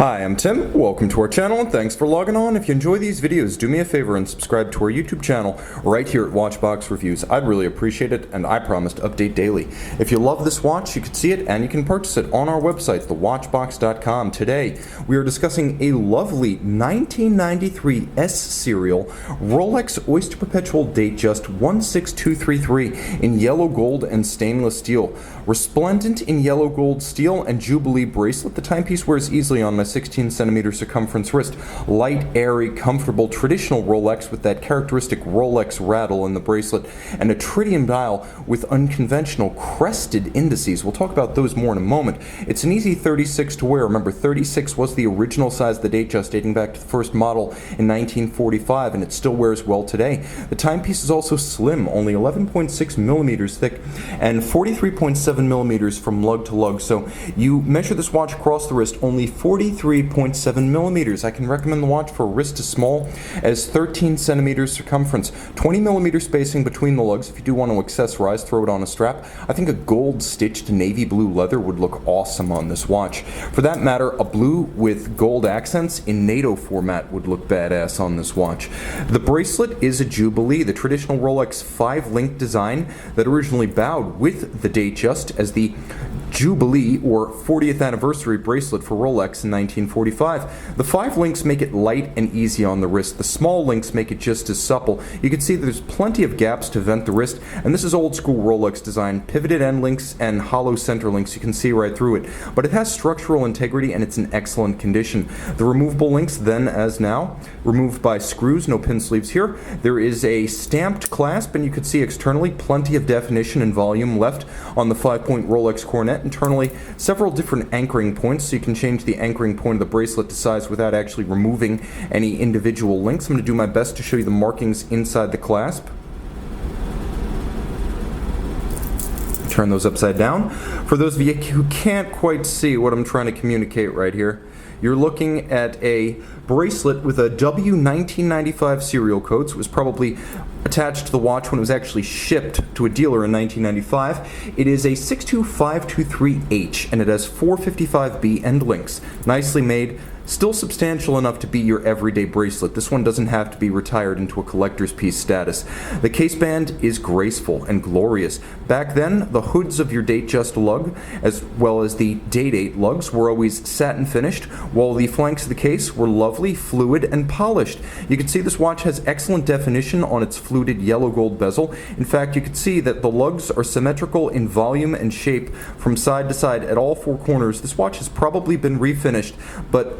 Hi, I'm Tim. Welcome to our channel and thanks for logging on. If you enjoy these videos, do me a favor and subscribe to our YouTube channel right here at Watchbox Reviews. I'd really appreciate it, and I promise to update daily. If you love this watch, you can see it and you can purchase it on our website, thewatchbox.com. Today, we are discussing a lovely 1993 S serial Rolex Oyster Perpetual Datejust 16233 in yellow gold and stainless steel. Resplendent in yellow gold steel and Jubilee bracelet, the timepiece wears easily on my 16cm circumference wrist. Light, airy, comfortable, traditional Rolex with that characteristic Rolex rattle in the bracelet, and a tritium dial with unconventional crested indices. We'll talk about those more in a moment. It's an easy 36 to wear. Remember, 36 was the original size of the Datejust, dating back to the first model in 1945, and it still wears well today. The timepiece is also slim, only 11.6 millimeters thick and 43.7 millimeters from lug to lug. So you measure this watch across the wrist, only 43.7 millimeters. I can recommend the watch for a wrist as small as 13 centimeters circumference. 20 millimeter spacing between the lugs. If you do want to accessorize, throw it on a strap. I think a gold stitched navy blue leather would look awesome on this watch. For that matter, a blue with gold accents in NATO format would look badass on this watch. The bracelet is a Jubilee, the traditional Rolex 5-link design that originally bowed with the Datejust as the Jubilee or 40th anniversary bracelet for Rolex in 1945. The 5 links make it light and easy on the wrist. The small links make it just as supple. You can see there's plenty of gaps to vent the wrist, and this is old school Rolex design. Pivoted end links and hollow center links, you can see right through it. But it has structural integrity and it's in excellent condition. The removable links, then as now, removed by screws, no pin sleeves here. There is a stamped clasp, and you can see externally plenty of definition and volume left on the 5-point Rolex coronet. Internally, several different anchoring points, so you can change the anchoring point of the bracelet to size without actually removing any individual links. I'm going to do my best to show you the markings inside the clasp. Turn those upside down. For those of you who can't quite see what I'm trying to communicate right here, you're looking at a bracelet with a W1995 serial code, so it was probably attached to the watch when it was actually shipped to a dealer in 1995. It is a 62523H, and it has 455B end links. Nicely made, still substantial enough to be your everyday bracelet. This one doesn't have to be retired into a collector's piece status. The case band is graceful and glorious. Back then, the hoods of your Datejust lug, as well as the Date-8 lugs, were always satin finished, while the flanks of the case were lovely, fluid, and polished. You can see this watch has excellent definition on its fluted yellow gold bezel. In fact, you can see that the lugs are symmetrical in volume and shape from side to side at all 4 corners. This watch has probably been refinished, but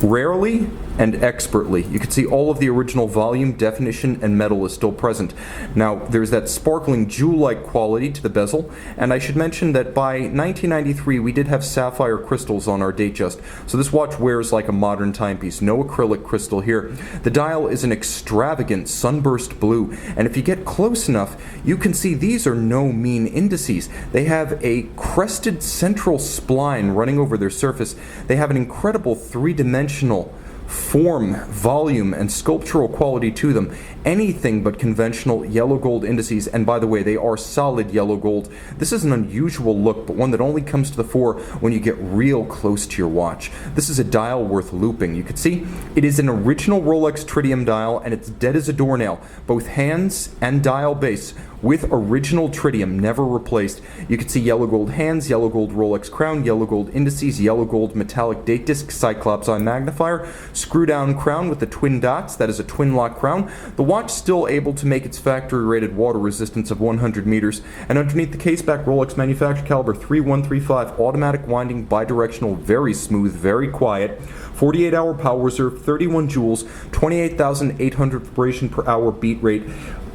rarely and expertly. You can see all of the original volume, definition, and metal is still present. Now, there's that sparkling jewel-like quality to the bezel, and I should mention that by 1993 we did have sapphire crystals on our Datejust, so this watch wears like a modern timepiece. No acrylic crystal here. The dial is an extravagant sunburst blue, and if you get close enough, you can see these are no mean indices. They have a crested central spline running over their surface. They have an incredible 3-dimensional form, volume, and sculptural quality to them. Anything but conventional yellow gold indices, and by the way, they are solid yellow gold. This is an unusual look, but one that only comes to the fore when you get real close to your watch. This is a dial worth looping. You can see it is an original Rolex tritium dial, and it's dead as a doornail, both hands and dial base, with original tritium, never replaced. You can see yellow gold hands, yellow gold Rolex crown, yellow gold indices, yellow gold metallic date disc, Cyclops eye magnifier, screw down crown with the twin dots, that is a twin lock crown. The watch still able to make its factory rated water resistance of 100 meters, and underneath the caseback, Rolex manufacturer caliber 3135 automatic winding bidirectional, very smooth, very quiet, 48-hour power reserve, 31 joules, 28,800 vibration per hour beat rate,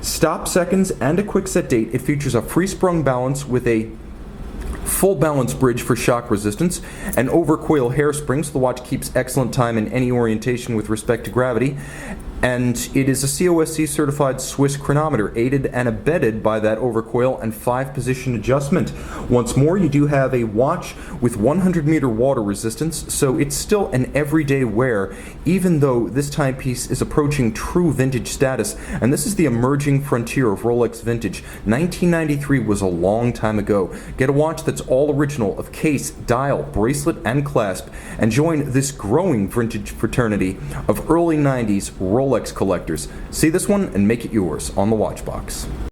stop seconds, and a quick set date. It features a free sprung balance with a full balance bridge for shock resistance, and overcoil hairspring, so the watch keeps excellent time in any orientation with respect to gravity. And it is a COSC certified Swiss chronometer, aided and abetted by that overcoil and 5-position adjustment. Once more, you do have a watch with 100-meter water resistance, so it's still an everyday wear, even though this timepiece is approaching true vintage status, and this is the emerging frontier of Rolex vintage. 1993 was a long time ago. Get a watch that's all original of case, dial, bracelet, and clasp, and join this growing vintage fraternity of early 90s Rolex collectors. See this one and make it yours on the Watchbox.